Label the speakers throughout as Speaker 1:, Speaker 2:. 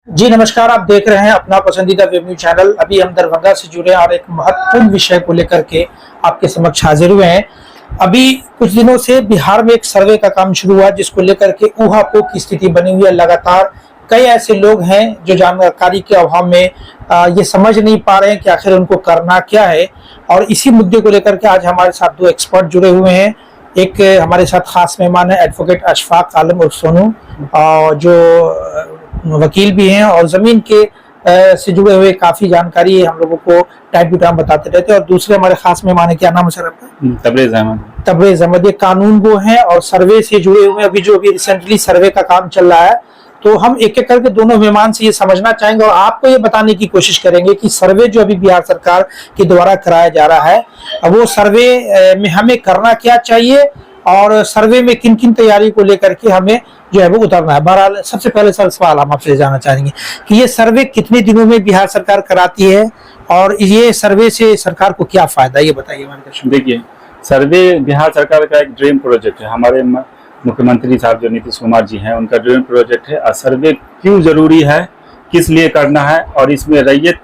Speaker 1: जी नमस्कार, आप देख रहे हैं अपना पसंदीदा वेब न्यूज चैनल। अभी हम दरभंगा से जुड़े और एक महत्वपूर्ण विषय को लेकर के आपके समक्ष हाजिर हुए हैं। अभी कुछ दिनों से बिहार में एक सर्वे का काम शुरू हुआ जिसको लेकर के ऊहापोह की स्थिति बनी हुई है। लगातार कई ऐसे लोग हैं जो जानकारी के अभाव में ये समझ नहीं पा रहे हैं कि आखिर उनको करना क्या है। और इसी मुद्दे को लेकर के आज हमारे साथ दो एक्सपर्ट जुड़े हुए हैं। एक हमारे साथ खास मेहमान है एडवोकेट अशफाक आलम उर्फ सोनू, जो वकील भी हैं और जमीन के से जुड़े हुए काफी जानकारी हम लोगों को टाइम टू टाइम बताते रहते हैं। और दूसरे हमारे खास मेहमान है, क्या नाम है सर आपका?
Speaker 2: तबरेज अहमद।
Speaker 1: तबरेज अहमद, ये कानून गो हैं और सर्वे से जुड़े हुए अभी जो अभी रिसेंटली सर्वे का काम चल रहा है। तो हम एक एक करके दोनों मेहमान से ये समझना चाहेंगे और आपको ये बताने की कोशिश करेंगे कि सर्वे जो अभी बिहार सरकार के द्वारा कराया जा रहा है, वो सर्वे में हमें करना क्या चाहिए और सर्वे में किन किन तैयारी को लेकर के हमें जो है वो उतरना है। बहरहाल सबसे पहले सर सवाल हम आपसे जानना चाहेंगे कि ये सर्वे कितने दिनों में बिहार सरकार कराती है और ये सर्वे से सरकार को क्या फायदा, ये बताइए हमारे दर्शकों।
Speaker 2: देखिए, सर्वे बिहार सरकार का एक ड्रीम प्रोजेक्ट है। हमारे मुख्यमंत्री साहब जो नीतीश कुमार जी हैं, उनका ड्रीम प्रोजेक्ट है। और सर्वे क्यों जरूरी है, किस लिए करना है और इसमें रैयत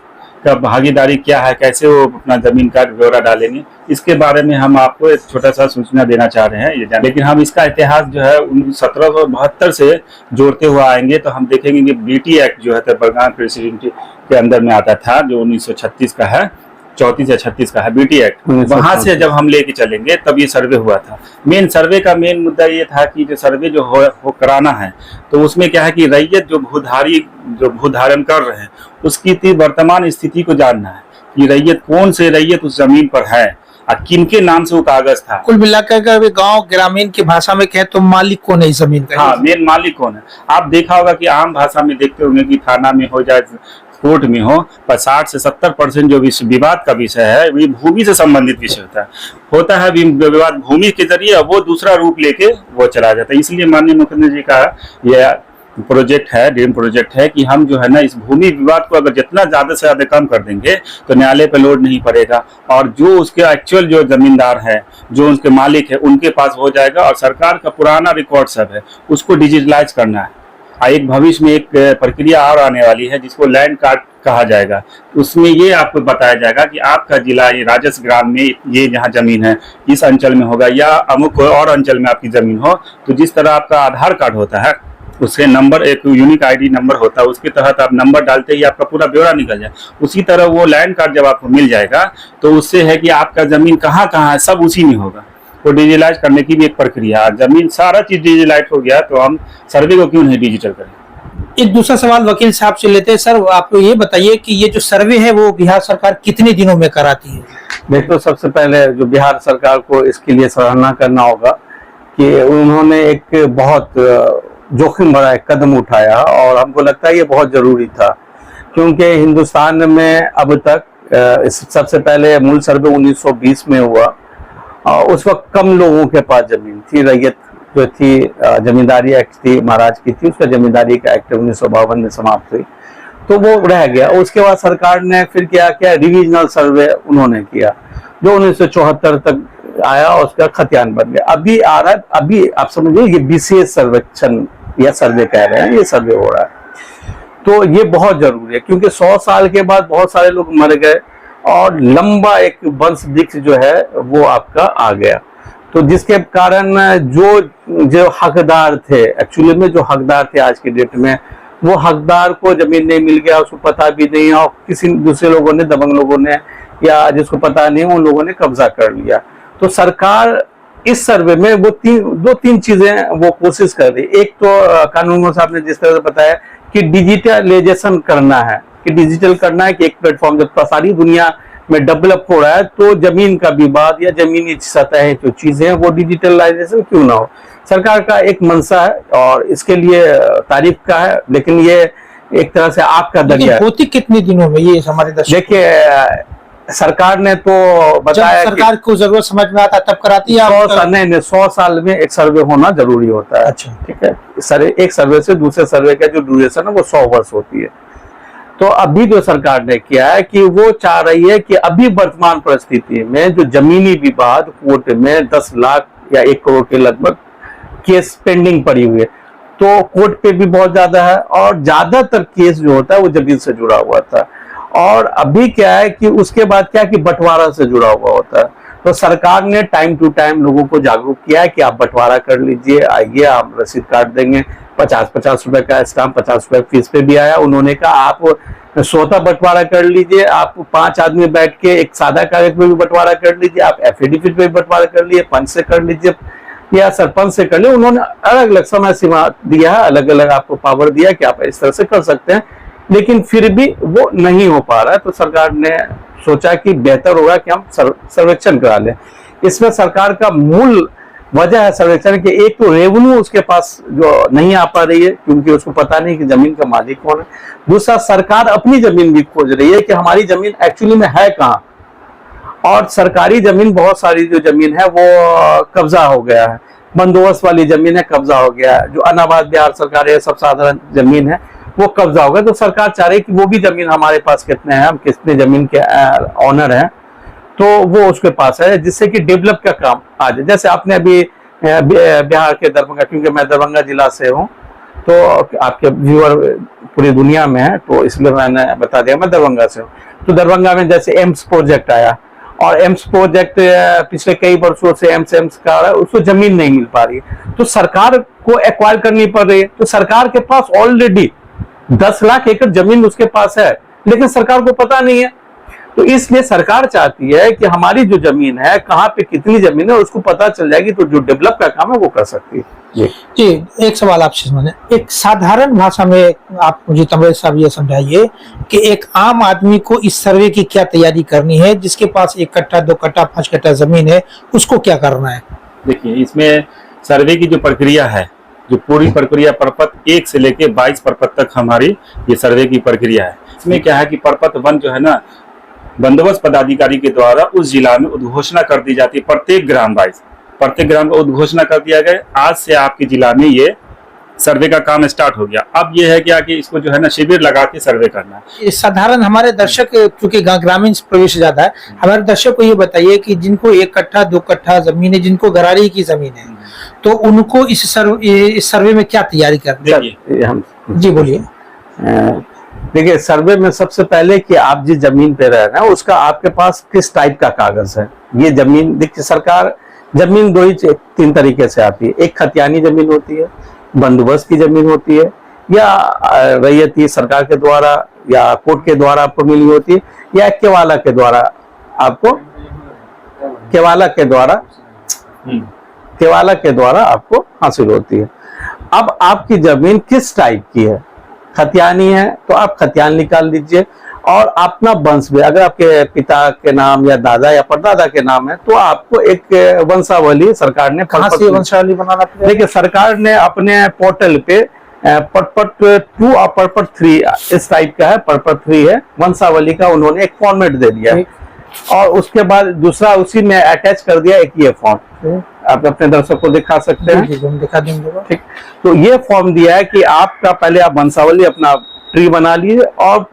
Speaker 2: का भागीदारी क्या है, कैसे वो अपना जमीन का ब्यौरा डालेंगे, इसके बारे में हम आपको एक छोटा सा सूचना देना चाह रहे हैं। ये लेकिन हम इसका इतिहास जो है 1772 से जोड़ते हुए आएंगे तो हम देखेंगे कि बीटी एक्ट जो है बरगाम प्रेसिडेंट के अंदर में आता था, जो 1936 का है, 34 या 36 का है बीटी एक्ट। वहां से जब हम लेके चलेंगे तब ये सर्वे हुआ था। मेन सर्वे का मेन मुद्दा ये था कि जो सर्वे जो हो कराना है, तो उसमें क्या है कि रैयत जो भूधारण कर रहे हैं उसकी वर्तमान स्थिति को जानना है कि रैयत कौन से रैयत उस जमीन पर है और किनके नाम से वो कागज था।
Speaker 1: कुल मिलाकर गांव ग्रामीण की भाषा में कहे तो मालिक कौन है इस जमीन का?
Speaker 2: हाँ, मेन मालिक कौन है। आप देखा होगा कि आम भाषा में देखते होंगे कि थाना में हो जाए, कोर्ट में हो, पर 60 से 70% जो विवाद का विषय है वो भूमि से संबंधित विषय होता है। विवाद भूमि के जरिए वो दूसरा रूप लेके वो चला जाता है। इसलिए माननीय मुख्यमंत्री जी का यह प्रोजेक्ट है, ड्रीम प्रोजेक्ट है कि हम जो है ना इस भूमि विवाद को अगर जितना ज्यादा से ज्यादा कम कर देंगे तो न्यायालय पे लोड नहीं पड़ेगा और जो उसके एक्चुअल जो जमींदार है, जो उसके मालिक है, उनके पास हो जाएगा। और सरकार का पुराना रिकॉर्ड सब है उसको डिजिटलाइज करना है। एक भविष्य में एक प्रक्रिया और आने वाली है जिसको लैंड कार्ड कहा जाएगा। उसमें ये आपको बताया जाएगा कि आपका जिला ये राजस्व ग्राम में ये जहाँ जमीन है इस अंचल में होगा या अमुक और अंचल में आपकी जमीन हो, तो जिस तरह आपका आधार कार्ड होता है उसके नंबर, एक यूनिक आईडी नंबर होता है, उसके तहत आप नंबर डालते ही आपका पूरा ब्यौरा निकल जाए। उसी तरह वो लैंड कार्ड जब आपको मिल जाएगा तो उससे है कि आपका जमीन कहाँ कहाँ है सब उसी में होगा। तो डिजिटलाइज करने की भी एक प्रक्रिया, जमीन सारा चीज डिजिटलाइज हो गया तो हम सर्वे को क्यों नहीं डिजिटल करें।
Speaker 1: एक दूसरा सवाल वकील साहब से लेते हैं। सर, आप ये बताइए कि ये जो सर्वे है वो बिहार सरकार कितने दिनों में कराती है?
Speaker 3: देखो, सबसे पहले जो बिहार सरकार को इसके लिए सराहना करना होगा कि उन्होंने एक बहुत जोखिम भरा एक कदम उठाया और हमको लगता है ये बहुत जरूरी था, क्योंकि हिंदुस्तान में अब तक सबसे पहले मूल सर्वे 1920 में हुआ। उस वक्त कम लोगों के पास जमीन थी। रैयत जो थी जमींदारी एक्ट थी महाराज की थी, उसका जमींदारी का एक्ट 1952 में समाप्त हुई तो वो रह गया। उसके बाद सरकार ने फिर क्या किया, रिविजनल सर्वे उन्होंने किया जो 1974 तक आया और उसका खतियान बन गया। अभी आ रहा है, अभी आप समझिए ये बीसीएस सर्वेक्षण या सर्वे कह रहे हैं, ये सर्वे हो रहा है। तो ये बहुत जरूरी है क्योंकि 100 साल के बाद बहुत सारे लोग मर गए और लंबा एक वंश वृक्ष जो है वो आपका आ गया। तो जिसके कारण जो हकदार थे, एक्चुअली में जो हकदार थे आज के डेट में, वो हकदार को जमीन नहीं मिल गया, उसको पता भी नहीं और किसी दूसरे लोगों ने, दबंग लोगों ने या जिसको पता नहीं उन लोगों ने कब्जा कर लिया। तो सरकार इस सर्वे में वो दो तीन चीजें वो कोशिश कर रही। एक तो कानून साहब ने जिस तरह से बताया कि डिजिटलाइजेशन करना है, कि डिजिटल करना है कि एक प्लेटफॉर्म जब सारी दुनिया में डेवलप हो रहा है तो जमीन का विवाद या जमीनी सतह जो चीजें हैं वो डिजिटलाइजेशन क्यों ना हो। सरकार का एक मंशा है और इसके लिए तारीफ का है, लेकिन ये एक तरह से आपका दरिया
Speaker 1: होती कितने दिनों में ये हमारे
Speaker 3: देखिए, सरकार ने तो बताया
Speaker 1: सरकार को जरूरत समझ में आता तब कराती है।
Speaker 3: 100 साल में एक सर्वे होना जरूरी होता है।
Speaker 1: अच्छा,
Speaker 3: ठीक है। एक सर्वे से दूसरे सर्वे का जो ड्यूरेशन है वो 100 वर्ष होती है। तो अभी जो सरकार ने किया है कि वो चाह रही है कि अभी वर्तमान परिस्थिति में जो जमीनी विवाद कोर्ट में 10 लाख या 1 करोड़ के लगभग केस पेंडिंग पड़ी हुई है, तो कोर्ट पे भी बहुत ज्यादा है, और ज्यादातर केस जो होता है वो जमीन से जुड़ा हुआ था। और अभी क्या है कि उसके बाद क्या है कि बंटवारा से जुड़ा हुआ होता है। तो सरकार ने टाइम टू टाइम लोगों को जागरूक किया है कि आप बंटवारा कर लीजिए, आइए हम रसीद काट देंगे। 50-50 रुपए का स्टाम्प 50 रुपए फीस पे भी आया। उन्होंने कहा आप स्वतः बंटवारा कर लीजिए, आप 5 आदमी बैठ के एक सादा कागज पे भी बंटवारा कर लीजिए, आप एफिडेविट पे भी बंटवारा कर लीजिए, पंच से कर लीजिए या सरपंच से कर लिए। उन्होंने अलग अलग समय सीमा दिया है, अलग अलग आपको पावर दिया कि आप इस तरह से कर सकते हैं, लेकिन फिर भी वो नहीं हो पा रहा है। तो सरकार ने सोचा कि बेहतर होगा कि हम सर्वेक्षण करा लें। इसमें सरकार का मूल वजह है सर्वेक्षण की, एक तो रेवेन्यू उसके पास जो नहीं आ पा रही है क्योंकि उसको पता नहीं कि जमीन का मालिक कौन है। दूसरा, सरकार अपनी जमीन भी खोज रही है कि हमारी जमीन एक्चुअली में है कहाँ, और सरकारी जमीन बहुत सारी जो जमीन है वो कब्जा हो गया है, बंदोबस्त वाली जमीन है कब्जा हो गया है, जो अनाबाद बिहार सरकार है सब साधारण जमीन है वो कब्जा हो गया। तो सरकार चाह रही है कि वो भी जमीन हमारे पास कितने हैं, हम कितने जमीन के ऑनर हैं, तो वो उसके पास है, जिससे कि डेवलप का काम आ जाए। जैसे आपने अभी बिहार के दरभंगा, क्योंकि मैं दरभंगा जिला से हूँ तो आपके व्यूअर पूरी दुनिया में है तो इसलिए मैंने बता दिया मैं दरभंगा से हूँ। तो दरभंगा में जैसे एम्स प्रोजेक्ट आया, और एम्स प्रोजेक्ट पिछले कई वर्षों से एम्स का उसको जमीन नहीं मिल पा रही है, तो सरकार को एक्वायर करनी पड़ रही है। तो सरकार के पास ऑलरेडी 10 लाख एकड़ जमीन उसके पास है, लेकिन सरकार को पता नहीं है। तो इसलिए सरकार चाहती है कि हमारी जो जमीन है, कहाँ पे कितनी जमीन है, उसको पता चल जाएगी, तो जो डेवलप का काम है वो कर सकती है।
Speaker 1: जी, एक सवाल आपसे समझे, एक साधारण भाषा में आप मुझे तमरेज साहब ये समझाइए कि एक आम आदमी को इस सर्वे की क्या तैयारी करनी है, जिसके पास 1 कट्ठा 2 कट्ठा 5 कट्ठा जमीन है, उसको क्या करना है?
Speaker 2: देखिए, इसमें सर्वे की जो प्रक्रिया है, जो पूरी प्रक्रिया परपत्र 1 से लेके 22 परपत्र तक हमारी ये सर्वे की प्रक्रिया है। इसमें क्या है कि परपत्र 1 जो है ना, बंदोबस्त पदाधिकारी के द्वारा उस जिला में उद्घोषणा कर दी जाती है, प्रत्येक ग्राम वाइज प्रत्येक ग्राम का उद्घोषणा कर दिया गया। आज से आपके जिला में ये सर्वे का काम स्टार्ट हो गया। अब ये है क्या कि इसको जो है ना शिविर लगा के सर्वे करना है।
Speaker 1: साधारण हमारे दर्शक, क्योंकि ग्रामीण प्रवेश ज्यादा है, हमारे दर्शक को ये बताइए कि जिनको 1 कट्ठा 2 कट्ठा जमीन है, जिनको गरारी की जमीन है, तो उनको इस सर्वे में क्या तैयारी करनी है? जी बोलिए।
Speaker 3: देखिए, सर्वे में सबसे पहले कि आप जिस जमीन पे रह रहे हैं उसका आपके पास किस टाइप का कागज है। ये जमीन, देखिए सरकार जमीन 2-3 तरीके से आती है। एक खतियानी जमीन होती है, बंदोबस्त की जमीन होती है, या रैयती सरकार के द्वारा या कोर्ट के द्वारा आपको मिली होती है, या केवाला के द्वारा आपको हासिल होती है। अब आपकी जमीन किस टाइप की है, खतियानी है तो आप खतियान निकाल लीजिए, और अपना वंश भी, अगर आपके पिता के नाम या दादा या परदादा के नाम है तो आपको एक वंशावली सरकार ने
Speaker 1: वंशावली बनाना पड़ेगा।
Speaker 3: देखिए, सरकार ने अपने पोर्टल पे परपत्र 2 और परपत्र 3 इस टाइप का है, परपत्र 3 है वंशावली का, उन्होंने एक फॉर्मेट दे दिया है, और उसके बाद दूसरा उसी में अटैच कर दिया एक ये फॉर्म, आप अपने दर्शक को दिखा सकते हैं।
Speaker 1: दिखा देंगे।
Speaker 3: ठीक, तो ये फॉर्म दिया है कि आपका पहले आप वंशावली अपना ट्री बना लीजिए, और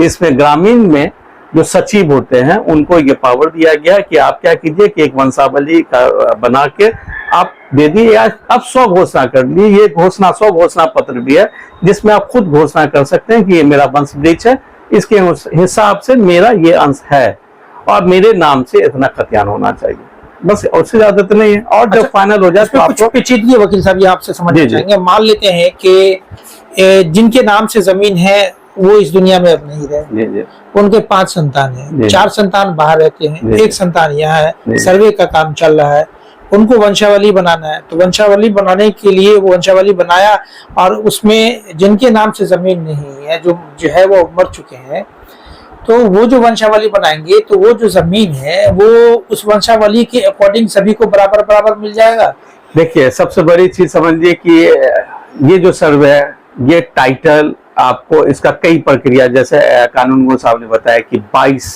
Speaker 3: इसमें ग्रामीण में जो सचिव होते हैं उनको ये पावर दिया गया है कि आप क्या कीजिए कि एक वंशावली का बना के आप दे दिए, या आप स्व घोषणा कर लीजिए। ये स्व घोषणा पत्र भी है जिसमें आप खुद घोषणा कर सकते हैं कि ये मेरा वंश वृक्ष है, इसके हिसाब से मेरा ये अंश है और मेरे नाम से इतना खतियान होना चाहिए, बस उससे ज्यादा तो नहीं है। और जब फाइनल हो जाए तो आपको
Speaker 1: पेचीदगी वकील साहब ये आपसे समझना चाहेंगे। मान लेते हैं कि जिनके नाम से जमीन है वो इस दुनिया में अब नहीं रहे, उनके 5 संतान हैं, 4 संतान बाहर रहते हैं, 1 संतान यहाँ है, सर्वे का काम चल रहा है, उनको वंशावली बनाना है। तो वंशावली बनाने के लिए वो वंशावली बनाया, और उसमें जिनके नाम से जमीन नहीं है, जो है वो मर चुके हैं, तो वो जो वंशावली बनाएंगे तो वो जो जमीन है वो उस वंशावली के अकॉर्डिंग सभी को बराबर बराबर मिल जाएगा।
Speaker 3: देखिए, सबसे बड़ी चीज समझिए कि ये जो सर्वे है, ये टाइटल आपको, इसका कई प्रक्रिया, जैसे कानून गो साहब ने बताया कि 22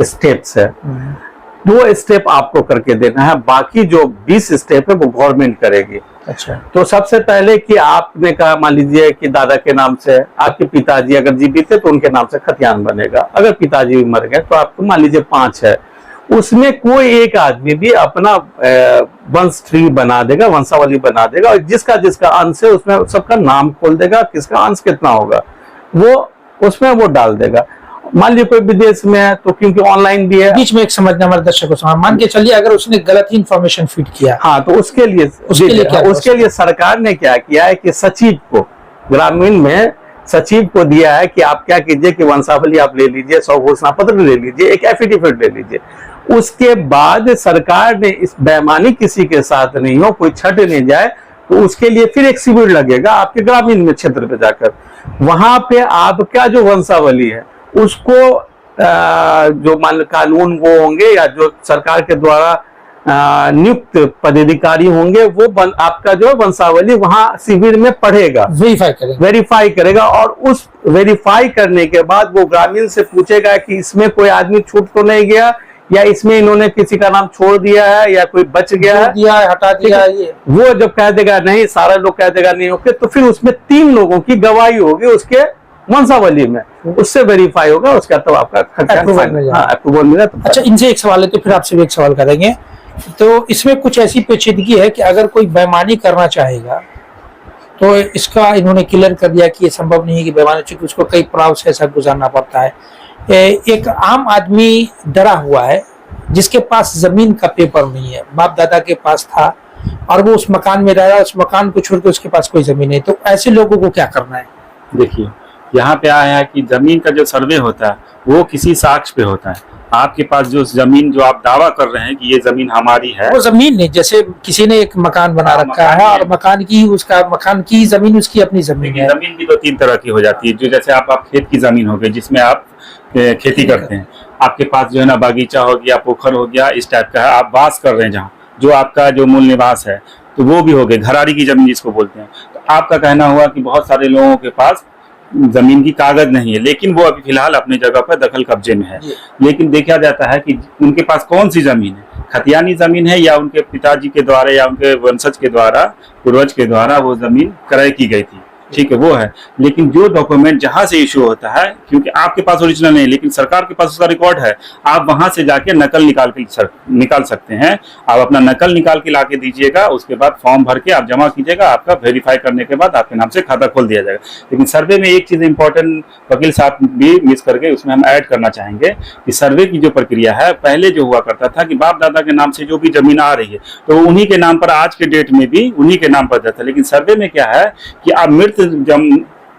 Speaker 3: स्टेप्स है, 2 स्टेप आपको करके देना है, बाकी जो 20 स्टेप है वो गवर्नमेंट करेगी।
Speaker 1: अच्छा,
Speaker 3: तो सबसे पहले कि आपने कहा, मान लीजिए कि दादा के नाम से, आपके पिताजी अगर जीवित है तो उनके नाम से खतियान बनेगा, अगर पिताजी भी मर गए तो आपको मान लीजिए 5 है, उसमें कोई एक आदमी भी अपना वंश ट्री बना देगा, वंशावली बना देगा, और जिसका जिसका अंश है उसमें सबका नाम खोल देगा, किसका अंश कितना होगा वो उसमें वो डाल देगा। मान लीजिए कोई विदेश में है तो क्योंकि ऑनलाइन भी है।
Speaker 1: बीच में एक समझना हमारे दर्शकों को समझ, मान के चलिए अगर उसने गलत ही इंफॉर्मेशन फीड किया,
Speaker 3: हाँ, तो उसके लिए सरकार ने क्या किया है कि सचिव को, ग्रामीण में सचिव को दिया है कि आप क्या कीजिए कि वंशावली आप ले लीजिए, 100 घोषणा पत्र ले लीजिए, एक एफिडेविट ले लीजिए। उसके बाद सरकार ने इस बेईमानी किसी के साथ नहीं हो, कोई छट नहीं जाए, तो उसके लिए फिर एक शिविर लगेगा आपके ग्रामीण में क्षेत्र पे जाकर। वहां पे आपका जो वंशावली है उसको जो मान कानून वो होंगे या जो सरकार के द्वारा नियुक्त पदाधिकारी होंगे वो आपका जो वंशावली वहां शिविर में पढ़ेगा, वेरीफाई करेगा, और उस वेरीफाई करने के बाद वो ग्रामीण से पूछेगा कि इसमें कोई आदमी छूट तो नहीं गया, या इसमें इन्होंने किसी का नाम छोड़ दिया है, या कोई बच गया है,
Speaker 1: हटा दिया है। ये
Speaker 3: वो जब कह देगा नहीं, सारा लोग कह देगा नहीं, ओके, तो फिर उसमें 3 लोगों की गवाही होगी उसके वंशावली में, उससे वेरीफाई होगा, उसका तो आपका अप्रूवल मिला।
Speaker 1: अच्छा, इनसे एक सवाल है तो फिर आपसे भी एक सवाल करेंगे। तो इसमें कुछ ऐसी पेचीदगी है कि अगर कोई बेईमानी करना चाहेगा तो इसका इन्होंने क्लियर कर दिया कि ये संभव नहीं है कि बेईमानी, चूंकि उसको कई पड़ाव से ऐसा गुजारना पड़ता है। एक आम आदमी डरा हुआ है जिसके पास जमीन का पेपर नहीं है, बाप दादा के पास था और वो उस मकान में रह रहा है, उस मकान को छोड़कर उसके पास कोई जमीन नहीं, तो ऐसे लोगों को क्या करना है?
Speaker 2: देखिए, यहाँ पे आया है कि जमीन का जो सर्वे होता है वो किसी साक्ष्य पे होता है। आपके पास जो जमीन जो आप दावा कर रहे हैं कि ये जमीन हमारी है,
Speaker 1: वो जमीन नहीं, जैसे किसी ने एक मकान बना रखा है और मकान की जमीन उसकी अपनी जमीन है।
Speaker 2: जमीन भी 2-3 तरह की हो जाती है। जो जैसे आप खेत की जमीन हो गई जिसमें आप खेती करते हैं, आपके पास जो है ना बागीचा हो गया, पोखर हो गया, इस टाइप का है, आप वास कर रहे हैं जहाँ, जो आपका जो मूल निवास है, तो वो भी हो गए घरारी की जमीन जिसको बोलते हैं। तो आपका कहना हुआ कि बहुत सारे लोगों के पास जमीन की कागज नहीं है, लेकिन वो अभी फिलहाल अपनी जगह पर दखल कब्जे में है। लेकिन देखा जाता है कि उनके पास कौन सी जमीन है, खतियानी जमीन है या उनके पिताजी के द्वारा या उनके वंशज के द्वारा, पूर्वज के द्वारा वो जमीन क्रय की गई थी, ठीक है, वो है। लेकिन जो डॉक्यूमेंट जहां से इशू होता है, क्योंकि आपके पास ओरिजिनल नहीं लेकिन सरकार के पास उसका रिकॉर्ड है, आप वहां से जाके नकल निकाल सकते हैं। आप अपना नकल निकाल के लाके दीजिएगा, उसके बाद फॉर्म भर के आप जमा कीजिएगा, आपका वेरीफाई करने के बाद आपके नाम से खाता खोल दिया जाएगा। लेकिन सर्वे में एक चीज इंपॉर्टेंट वकील साहब भी मिस करके उसमें हम ऐड करना चाहेंगे कि सर्वे की जो प्रक्रिया है, पहले जो हुआ करता था कि बाप दादा के नाम से जो भी जमीन आ रही है तो उन्हीं के नाम पर, आज के डेट में भी उन्हीं के नाम पर जाता है। लेकिन सर्वे में क्या है कि आप मृत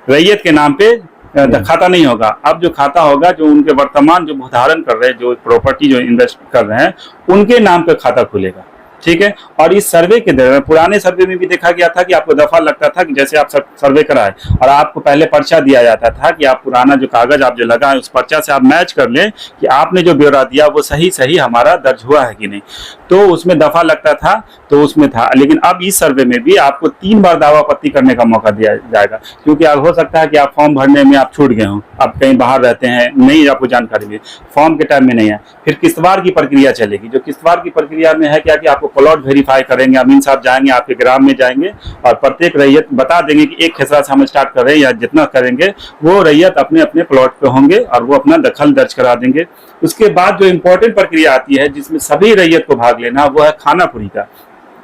Speaker 2: रैयत के नाम पे खाता नहीं होगा। अब जो खाता होगा, जो उनके वर्तमान जो धारण कर रहे हैं, जो प्रॉपर्टी जो इन्वेस्ट कर रहे हैं, उनके नाम पे खाता खुलेगा, ठीक है। और इस सर्वे के दौरान, पुराने सर्वे में भी देखा गया था कि आपको दफा लगता था कि जैसे आप सर्वे कराए और आपको पहले पर्चा दिया जाता था कि आप पुराना जो कागज आप जो लगाए उस पर्चा से आप मैच कर लें कि आपने जो ब्यौरा दिया वो सही हमारा दर्ज हुआ है कि नहीं, तो उसमें दफा लगता था, तो उसमें था। लेकिन अब इस सर्वे में भी आपको 3 बार दावा आपत्ति करने का मौका दिया जाएगा, क्योंकि हो सकता है कि आप फॉर्म भरने में आप छूट गए हों, आप कहीं बाहर रहते हैं, नहीं आपको जानकारी मिली, फॉर्म के टाइम में नहीं है, फिर किस्तवार की प्रक्रिया चलेगी। जो किस्तवार की प्रक्रिया में है क्या कि आपको प्लॉट वेरीफाई करेंगे, अमीन साहब जाएंगे आपके ग्राम में जाएंगे और प्रत्येक रैयत बता देंगे कि 1 खेसरा से हम स्टार्ट कर रहे हैं या जितना करेंगे, वो रैयत अपने अपने प्लॉट पे होंगे और वो अपना दखल दर्ज करा देंगे। उसके बाद जो इम्पोर्टेंट प्रक्रिया आती है जिसमें सभी रैयत को भाग लेना, वो है खानापुरी का,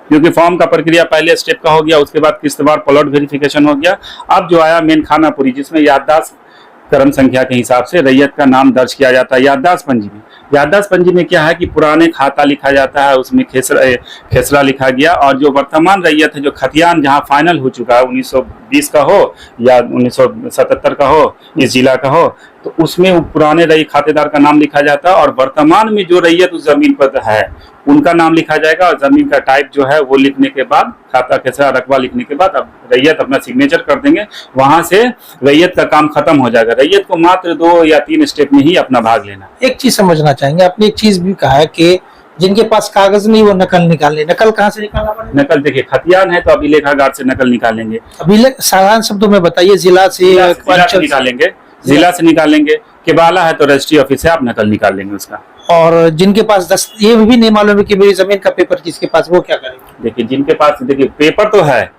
Speaker 2: क्योंकि फॉर्म का प्रक्रिया पहले स्टेप का हो गया, उसके बाद किस्तवार प्लॉट वेरिफिकेशन हो गया। अब जो आया मेन खानापुरी, जिसमें याददाश्त क्रम संख्या के हिसाब से रैयत का नाम दर्ज किया जाता है याददाश्त पंजी में। याददाश्त पंजी में क्या है कि पुराने खाता लिखा जाता है, उसमें खेसरा लिखा गया, और जो वर्तमान रैयत है, जो खतियान जहां फाइनल हो चुका है, 1920 का हो या 1977 का हो, इस जिला का हो, तो उसमें पुराने रैयत खातेदार का नाम लिखा जाता है, और वर्तमान में जो रैयत उस जमीन पर है उनका नाम लिखा जाएगा, और जमीन का टाइप जो है वो लिखने के बाद, खाता खेसरा रकबा लिखने के बाद अब रैयत अपना सिग्नेचर कर देंगे, वहां से रैयत का काम खत्म हो जाएगा। रैयत को मात्र 2 या 3 स्टेप में ही अपना भाग लेना।
Speaker 1: एक चीज समझना चाहेंगे, आपने एक चीज भी कहा है कि जिनके पास कागज नहीं वो नकल निकालने, नकल कहाँ से निकालना पड़ेगा?
Speaker 2: नकल देखिए, खतियान है तो अभिलेखागार से नकल निकालेंगे।
Speaker 1: साधारण शब्दों में बताइए, जिला से
Speaker 2: निकालेंगे, जिला से निकालेंगे, केबाला है तो रजिस्ट्री ऑफिस से आप नकल निकाल लेंगे उसका।
Speaker 1: और जिनके पास ये भी नहीं मालूम है कि मेरी जमीन का पेपर किसके पास, वो क्या करेंगे?
Speaker 2: देखिए, जिनके पास, देखिए पेपर तो है,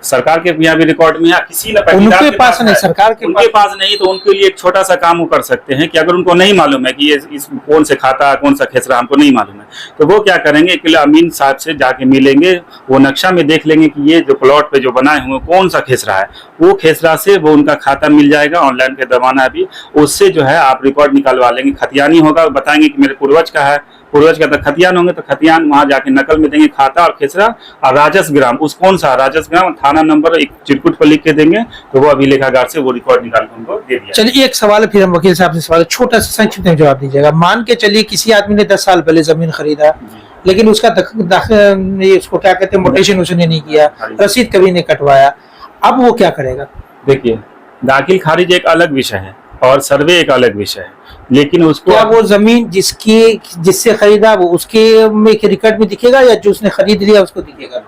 Speaker 2: सरकार के यहाँ भी रिकॉर्ड में है, किसी न
Speaker 1: उनके पास नहीं, सरकार के
Speaker 2: उनके पास नहीं, तो उनके लिए एक छोटा सा काम वो कर सकते हैं कि अगर उनको नहीं मालूम है कि ये इस कौन से खाता कौन सा खेसरा हमको नहीं मालूम है, तो वो क्या करेंगे कि अमीन साहब से जाके मिलेंगे, वो नक्शा में देख लेंगे कि ये जो प्लॉट पे जो बनाए हुए कौन सा खेसरा है, वो खेसरा से वो उनका खाता मिल जाएगा, ऑनलाइन पे जमाना है अभी, उससे जो है आप रिकॉर्ड निकलवा लेंगे। खतियानी होगा, बताएंगे कि मेरे पूर्वज का है, पूर्वज का तो खतियान होंगे, तो खतियान वहां जाके नकल में देंगे खाता और खेसरा, और राजस्व ग्राम उस कौन सा राजस्व ग्राम थाना नंबर एक चिरकुट पर लिख के देंगे, तो वो अभिलेखागार से वो रिकॉर्ड निकाल के उनको दे दिया।
Speaker 1: चलिए एक सवाल फिर हम वकील साहब से सवाल छोटा सा संक्षिप्त में जवाब दीजिएगा। मान के चलिए किसी आदमी ने 10 साल पहले जमीन खरीदा, लेकिन उसका उसको क्या कहते हैं मोटेशन उसने नहीं किया, रसीद कभी नहीं कटवाया, अब वो क्या करेगा?
Speaker 2: देखिए, दाखिल खारिज एक अलग विषय है और सर्वे एक अलग विषय है, लेकिन उसको
Speaker 1: क्या वो जमीन जिससे खरीदा वो उसके में रिकॉर्ड में दिखेगा या जो उसने खरीद लिया उसको दिखेगा?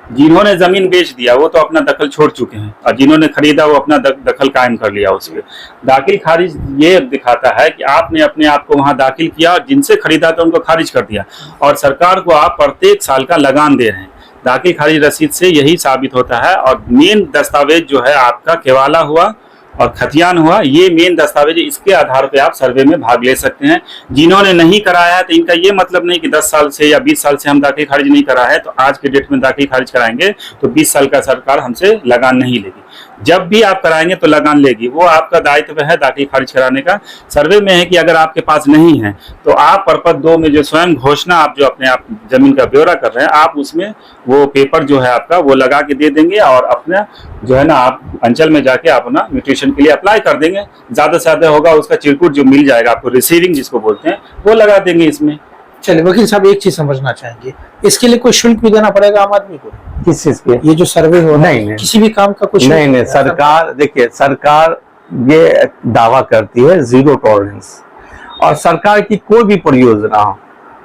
Speaker 2: जिन्होंने जमीन बेच दिया वो तो अपना दखल छोड़ चुके हैं, और जिन्होंने खरीदा वो अपना दखल कायम कर लिया उस पर। दाखिल खारिज ये दिखाता है कि आपने अपने आप को वहां दाखिल किया और जिनसे खरीदा तो उनको खारिज कर दिया, और सरकार को आप प्रत्येक साल का लगान दे रहे हैं। दाखिल खारिज रसीद से यही साबित होता है, और मेन दस्तावेज जो है आपका केवाला हुआ और खतियान हुआ, ये मेन दस्तावेज, इसके आधार पे आप सर्वे में भाग ले सकते हैं। जिन्होंने नहीं कराया है तो इनका ये मतलब नहीं कि 10 साल से या 20 साल से हम दाखिल खारिज नहीं करा है तो आज के डेट में दाखिल खारिज कराएंगे तो 20 साल का सरकार हमसे लगान नहीं लेगी। जब भी आप कराएंगे तो लगान लेगी, वो आपका दायित्व है दाखिल खारिज कराने का। सर्वे में है कि अगर आपके पास नहीं है तो आप परपत्र 2 में जो स्वयं घोषणा आप जो अपने आप जमीन का ब्यौरा कर रहे हैं, आप उसमें वो पेपर जो है आपका वो लगा के दे देंगे, और अपना जो है ना आप अंचल में जाके अपना म्यूटेशन के लिए अप्लाई कर देंगे। ज्यादा से ज्यादा होगा उसका चिरकुट जो मिल जाएगा आपको, रिसीविंग जिसको बोलते हैं, वो लगा देंगे इसमें।
Speaker 1: चलिए वकील साहब एक चीज समझना चाहेंगे, इसके लिए कोई शुल्क भी देना पड़ेगा आम आदमी को?
Speaker 3: किस चीज के?
Speaker 1: ये जो सर्वे हो
Speaker 3: नहीं,
Speaker 1: किसी भी काम का कुछ
Speaker 3: नहीं, सरकार देखिए, सरकार ये दावा करती है जीरो टॉलरेंस, और सरकार की कोई भी परियोजना हो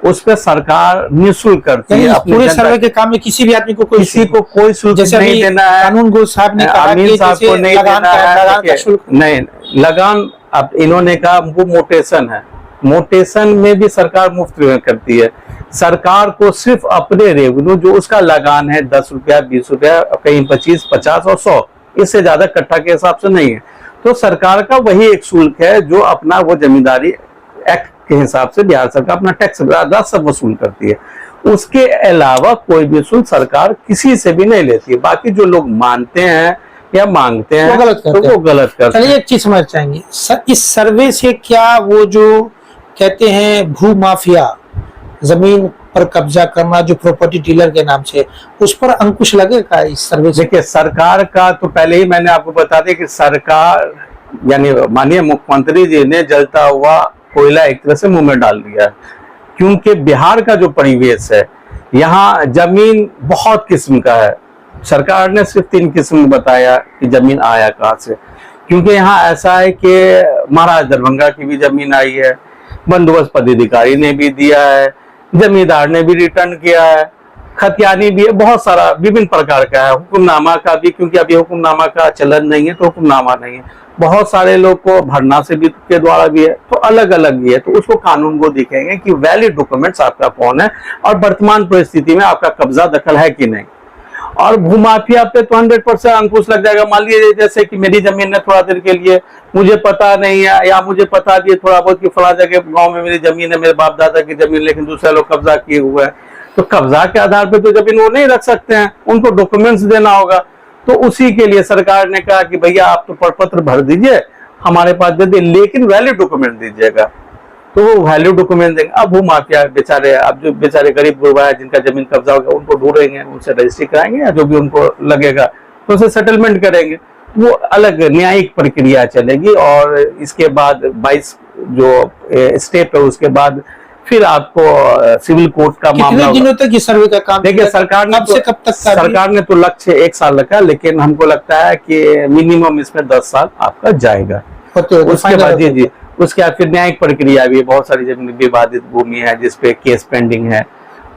Speaker 3: उस पर सरकार निःशुल्क करती है।
Speaker 1: पूरे सर्वे के काम में किसी भी आदमी को कोई
Speaker 3: शुल्क नहीं देना है।
Speaker 1: कानून गो साहब ने कहा
Speaker 3: अमीन साहब को नहीं देना है, नहीं लगान। अब इन्होंने कहा वो मोटेशन है, मोटेशन में भी सरकार मुफ्त में करती है। सरकार को सिर्फ अपने रेवेन्यू जो उसका लगान है 10 रुपया 20 रुपया, कहीं 25, 50 और 100, इससे ज्यादा कट्ठा के हिसाब से नहीं है। तो सरकार का वही एक शुल्क है जो अपना वो जमींदारी एक्ट के हिसाब से बिहार सरकार अपना टैक्स सब वसूल करती है। उसके अलावा कोई भी शुल्क सरकार किसी से भी नहीं लेती है। बाकी जो लोग मानते हैं या मांगते हैं वो गलत करते हैं।
Speaker 1: चलिए एक चीज समझ चाहेंगे, इस सर्वे से क्या वो जो कहते हैं भू माफिया, जमीन पर कब्जा करना जो प्रॉपर्टी डीलर के नाम से, उस पर अंकुश लगेगा इस सर्वे से? देखिए,
Speaker 3: सरकार का तो पहले ही मैंने आपको बता दिया कि सरकार यानी माननीय मुख्यमंत्री जी ने जलता हुआ कोयला एक तरह से मुंह में डाल दिया है, क्योंकि बिहार का जो परिवेश है, यहाँ जमीन बहुत किस्म का है। सरकार ने सिर्फ 3 किस्म बताया कि जमीन आया कहाँ से, क्योंकि यहाँ ऐसा है कि महाराज दरभंगा की भी जमीन आई है, बंदोबस्त पदाधिकारी ने भी दिया है, जमींदार ने भी रिटर्न किया है, खतियानी भी है, बहुत सारा विभिन्न प्रकार का है। हुक्मनामा का भी, क्योंकि अभी हुक्मनामा का चलन नहीं है तो हुक्मनामा नहीं है। बहुत सारे लोग को भरना से भी के द्वारा भी है, तो अलग अलग भी है। तो उसको कानून को दिखेंगे कि वैलिड डॉक्यूमेंट्स आपका कौन है और वर्तमान परिस्थिति में आपका कब्जा दखल है कि नहीं। और भूमाफिया पे तो 100% अंकुश लग जाएगा। मान लीजिए जैसे कि मेरी जमीन है, थोड़ा देर के लिए मुझे पता नहीं है या मुझे पता भी है थोड़ा बहुत कि फला जगह गांव में मेरी जमीन है, मेरे बाप दादा की जमीन, लेकिन दूसरे लोग कब्जा किए हुए हैं, तो कब्जा के आधार पर तो जमीन वो नहीं रख सकते हैं, उनको डॉक्यूमेंट्स देना होगा। तो उसी के लिए सरकार ने कहा कि भैया आप तो प्रपत्र भर दीजिए, हमारे पास दे दे, लेकिन वैलिड डॉक्यूमेंट दीजिएगा। तो वो वैल्यू डॉक्यूमेंट देंगे। अब वो माफिया बेचारे, अब जो बेचारे गरीब गुरबा है जिनका जमीन कब्जा होगा, उनको ढूंढेंगे, उनसे रजिस्ट्री कराएंगे या जो भी उनको लगेगा तो उसे सेटलमेंट करेंगे। वो अलग न्यायिक प्रक्रिया चलेगी, और इसके बाद 22 जो स्टेप है उसके बाद फिर आपको सिविल कोर्ट का मामला।
Speaker 1: कितने दिनों तक ये सर्वे का काम?
Speaker 3: देखिए, सरकार ने तो लक्ष्य 1 साल रखा, लेकिन हमको लगता है कि मिनिमम इसमें 10 साल आपका जाएगा। उसके बाद जी उसके बाद फिर न्यायिक प्रक्रिया भी है। बहुत सारी जमीन विवादित भूमि है जिसपे केस पेंडिंग है,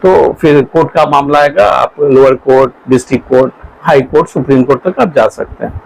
Speaker 3: तो फिर कोर्ट का मामला आएगा, आप lower court, district court, high court, supreme court तक आप जा सकते हैं।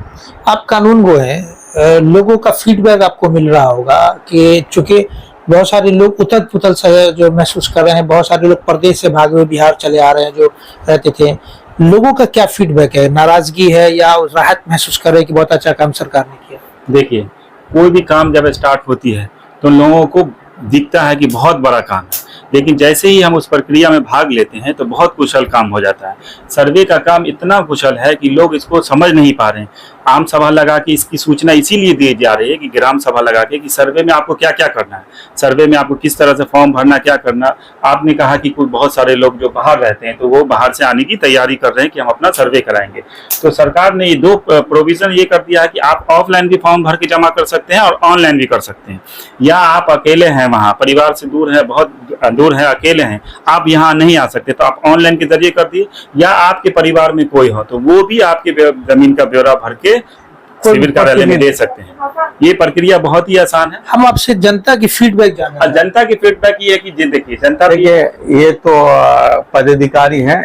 Speaker 1: आप कानून गो हैं, लोगों का फीडबैक आपको मिल रहा होगा कि चूंकि बहुत सारे लोग उथल पुथल से जो महसूस कर रहे हैं, बहुत सारे लोग परदेश से भागे हुए बिहार चले आ रहे हैं जो रहते थे, लोगों का क्या फीडबैक है? नाराजगी है या राहत महसूस कर रहे हैं कि बहुत अच्छा काम सरकार ने किया?
Speaker 2: देखिए, कोई भी काम जब स्टार्ट होती है तो लोगों को दिखता है कि बहुत बड़ा काम है, लेकिन जैसे ही हम उस प्रक्रिया में भाग लेते हैं तो बहुत कुशल काम हो जाता है। सर्वे का काम इतना कुशल है कि लोग इसको समझ नहीं पा रहे हैं। आम सभा लगा के इसकी सूचना इसीलिए दी जा रही है कि ग्राम सभा लगा के कि सर्वे में आपको क्या क्या करना है, सर्वे में आपको किस तरह से फॉर्म भरना, क्या करना। आपने कहा कि कुछ बहुत सारे लोग जो बाहर रहते हैं तो वो बाहर से आने की तैयारी कर रहे हैं कि हम अपना सर्वे कराएंगे। तो सरकार ने ये दो प्रोविजन ये कर दिया है कि आप ऑफलाइन भी फॉर्म भर के जमा कर सकते हैं और ऑनलाइन भी कर सकते हैं। या आप अकेले हैं, वहाँ परिवार से दूर है, बहुत दूर है, अकेले हैं, आप यहाँ नहीं आ सकते तो आप ऑनलाइन के जरिए कर दिए, या आपके परिवार में कोई हो तो वो भी आपके जमीन का ब्यौरा भर के सिविल कार्यालय में दे सकते हैं। ये प्रक्रिया बहुत ही आसान है।
Speaker 1: हम आपसे जनता की फीडबैक जानना है।
Speaker 2: जनता की फीडबैक ये है कि ये देखिए, जनता
Speaker 3: ये तो पदाधिकारी हैं,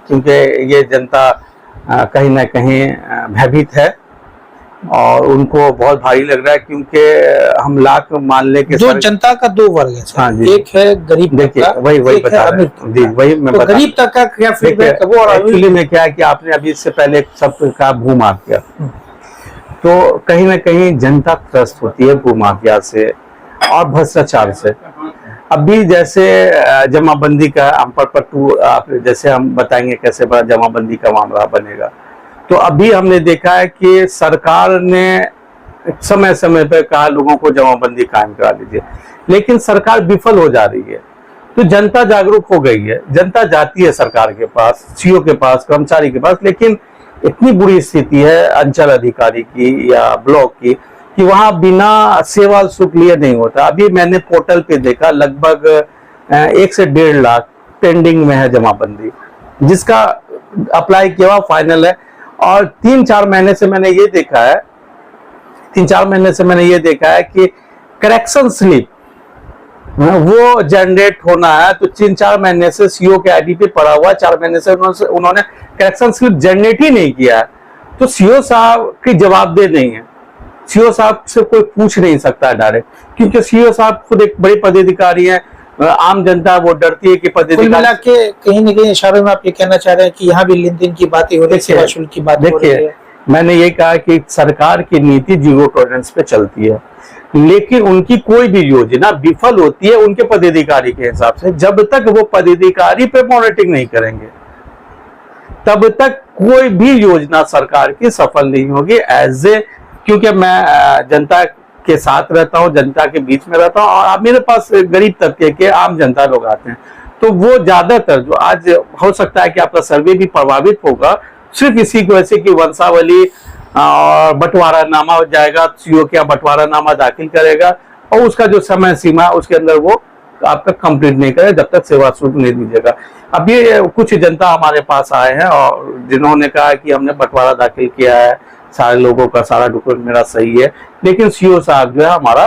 Speaker 3: क्योंकि ये जनता कहीं ना कहीं भयभीत है और उनको बहुत भारी लग रहा है, क्योंकि हम लाख मानने के
Speaker 1: जो जनता का दो वर्ग है सर।
Speaker 3: हाँ जी।
Speaker 1: एक है गरीब,
Speaker 3: देखिए वही बता रहे हैं जी, वही मैं
Speaker 1: तो
Speaker 3: बता।
Speaker 1: गरीब तक का क्या फीडबैक है वो? और
Speaker 3: एक्चुअली में क्या है कि आपने अभी इससे पहले सबका भू माफिया, तो कहीं ना कहीं जनता त्रस्त होती है भू माफिया से और भ्रष्टाचार से। अभी जैसे जमाबंदी का हम पट्टू, आप जैसे हम बताएंगे कैसे जमाबंदी का मामला बनेगा, तो अभी हमने देखा है कि सरकार ने समय समय पर कहा लोगों को जमाबंदी कायम करा लीजिए, लेकिन सरकार विफल हो जा रही है। तो जनता जागरूक हो गई है, जनता जाती है सरकार के पास, सीओ के पास, कर्मचारी के पास, लेकिन इतनी बुरी स्थिति है अंचल अधिकारी की या ब्लॉक की कि वहां बिना सेवा शुल्क लिए नहीं होता। अभी मैंने पोर्टल पे देखा लगभग 1 से 1.5 लाख पेंडिंग में है जमाबंदी, जिसका अप्लाई किया हुआ फाइनल है। और 3-4 महीने से मैंने ये देखा है, 3-4 महीने से मैंने ये देखा है कि करेक्शन स्लिप वो जनरेट होना है, तो 3-4 महीने से सीओ के आईडी पे पड़ा हुआ, 4 महीने से उन्होंने करेक्शन स्लिप जनरेट ही नहीं किया है। तो सीओ साहब की जवाबदेह नहीं है, सीओ साहब से कोई पूछ नहीं सकता डायरेक्ट, क्योंकि सीओ साहब खुद एक बड़े पदाधिकारी हैं। आम जनता वो डरती है कि पदाधिकारी
Speaker 1: के कहीं न कहीं इशारों में आप ये कहना चाह रहे हैं कि यहाँ भी लेन देन की बातें हो रही है, सेवा शुल्क की बात हो रही है।
Speaker 3: देखिए, मैंने ये कहा कि सरकार की नीति जीरो टॉलरेंस पे चलती है, लेकिन उनकी कोई भी योजना विफल होती है उनके पदाधिकारी के हिसाब से। जब तक वो पदाधिकारी पे मॉनिटरिंग नहीं करेंगे तब तक कोई भी योजना सरकार की सफल नहीं होगी। क्योंकि मैं जनता के साथ रहता हूँ, जनता के बीच में रहता हूँ, और अब मेरे पास गरीब तबके के आम जनता लोग आते हैं, तो वो ज्यादातर जो आज हो सकता है कि आपका सर्वे भी प्रभावित होगा सिर्फ इसी की वजह से कि वंशावली और बंटवारा नामा हो जाएगा, सीओ क्या बंटवारा नामा दाखिल करेगा और उसका जो समय सीमा है उसके अंदर वो आपका कंप्लीट नहीं करे जब तक सेवा शुल्क नहीं दीजिएगा। अब ये कुछ जनता हमारे पास आए हैं और जिन्होंने कहा कि हमने बंटवारा दाखिल किया है, सारे लोगों का सारा डॉक्यूमेंट मेरा सही है, लेकिन सीओ साहब जो है हमारा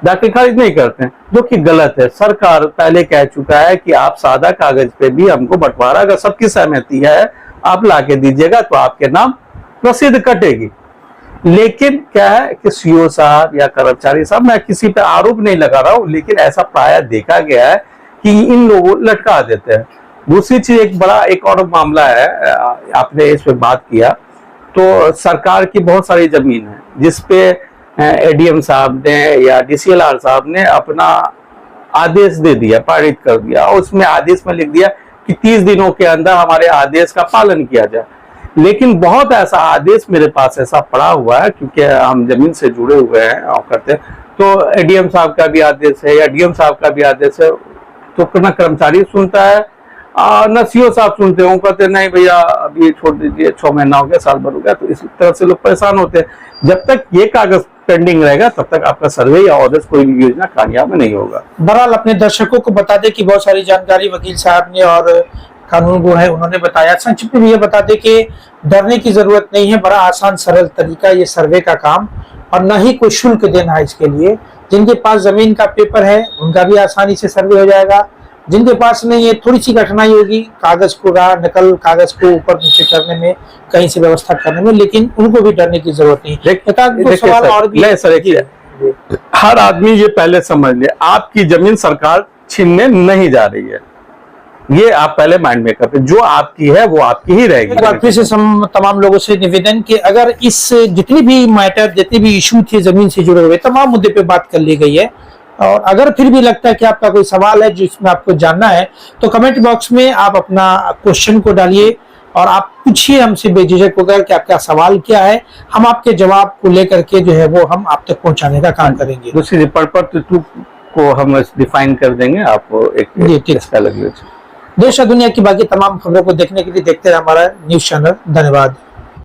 Speaker 3: दाखिल खारिज नहीं करते हैं, जो कि गलत है। सरकार पहले कह चुका है कि आप सादा कागज पे भी हमको बंटवारा, अगर सबकी सहमति है आप ला के दीजिएगा तो आपके नाम रसीद कटेगी। लेकिन क्या है कि सीओ साहब या कर्मचारी साहब, मैं किसी पे आरोप नहीं लगा रहा हूं, लेकिन ऐसा प्राय देखा गया है कि इन लोगों लटका देते हैं। दूसरी चीज एक और मामला है, आपने इस पे बात किया, तो सरकार की बहुत सारी जमीन है जिसपे एडीएम साहब ने या डीसीएलआर साहब ने अपना आदेश दे दिया, पारित कर दिया, और उसमें आदेश में लिख दिया कि 30 दिनों के अंदर हमारे आदेश का पालन किया जाए। लेकिन बहुत ऐसा आदेश मेरे पास ऐसा पड़ा हुआ है, क्योंकि हम जमीन से जुड़े हुए हैं और करते हैं, तो एडीएम साहब का भी आदेश है या डीएम साहब का भी आदेश है, तो न कर्मचारी सुनता है न सीओ साहब सुनते हैं। वो कहते नहीं भैया अभी छोड़ दीजिए, 6 महीना हो गया, साल भर हो गया, तो इस तरह से लोग परेशान होते हैं। जब तक ये कागज पेंडिंग रहेगा तब तक आपका सर्वे या ऑर्डर कोई भी योजना कामयाब नहीं होगा।
Speaker 1: बहरहाल अपने दर्शकों को बता दें कि बहुत सारी जानकारी वकील साहब ने और कानून वो है उन्होंने बताया। संक्षिप्त में ये बता दें कि डरने की जरूरत नहीं है, बड़ा आसान सरल तरीका ये सर्वे का काम, और न ही कोई शुल्क देना है इसके लिए। जिनके पास जमीन का पेपर है उनका भी आसानी से सर्वे हो जाएगा, जिनके पास नहीं है थोड़ी सी कठिनाई होगी कागज को नकल कागज को ऊपर नीचे करने में, कहीं से व्यवस्था करने में, लेकिन उनको भी डरने की जरूरत नहीं। सवाल और भी
Speaker 3: हर आदमी ये पहले समझ ले, आपकी जमीन सरकार छीनने नहीं जा रही है। ये आप पहले माइंड में कर, जो आपकी है वो आपकी ही रहेगी।
Speaker 1: एक बार फिर से तमाम लोगों से निवेदन कि अगर इस जितनी भी मैटर, जितने भी इशू थे जमीन से जुड़े हुए, तमाम मुद्दे पे बात कर ली गई है। और अगर फिर भी लगता है कि आपका कोई सवाल है जिसमें आपको जानना है, तो कमेंट बॉक्स में आप अपना क्वेश्चन को डालिए और आप पूछिए हमसे बेझिझक होकर कि आपका सवाल क्या है। हम आपके जवाब को लेकर के जो है वो हम आप तक पहुंचाने का काम करेंगे।
Speaker 3: दूसरी पर्पज को हम डिफाइन कर देंगे, आप एक इसका लग लीजिए।
Speaker 1: देश और दुनिया की बाकी तमाम खबरों को देखने के लिए देखते रहे हमारा न्यूज चैनल। धन्यवाद।